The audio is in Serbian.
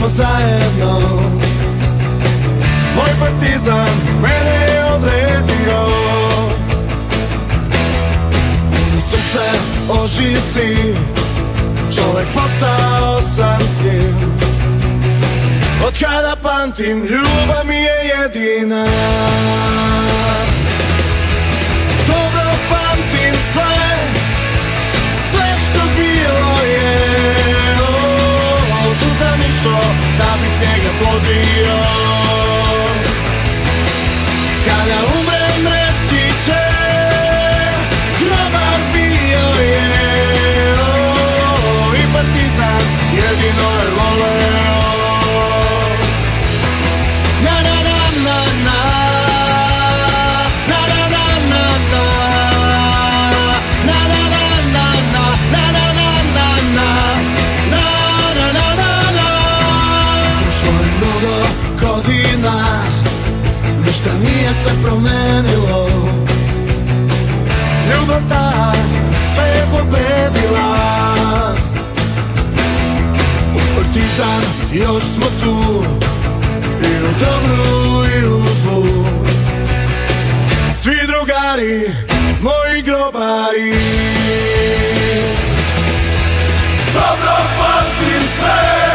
zajedno. Moj partizan mene je odredio. Puno srce o živci, čovek postao sam s njim. Od kada pamtim, ljubav mi je jedina. Dobro pamtim sve, sve što bilo je. Suncem išao da bih njega plodio. Kada umrem reći će, grobar bio je. I partizan jedino je voleo. Ništa nije se promenilo. Ljubav ta sve je pobedila. Uz partizan još smo tu, i u dobru i u zlu. Svi drugari, moji grobari. Dobro pamtim sve,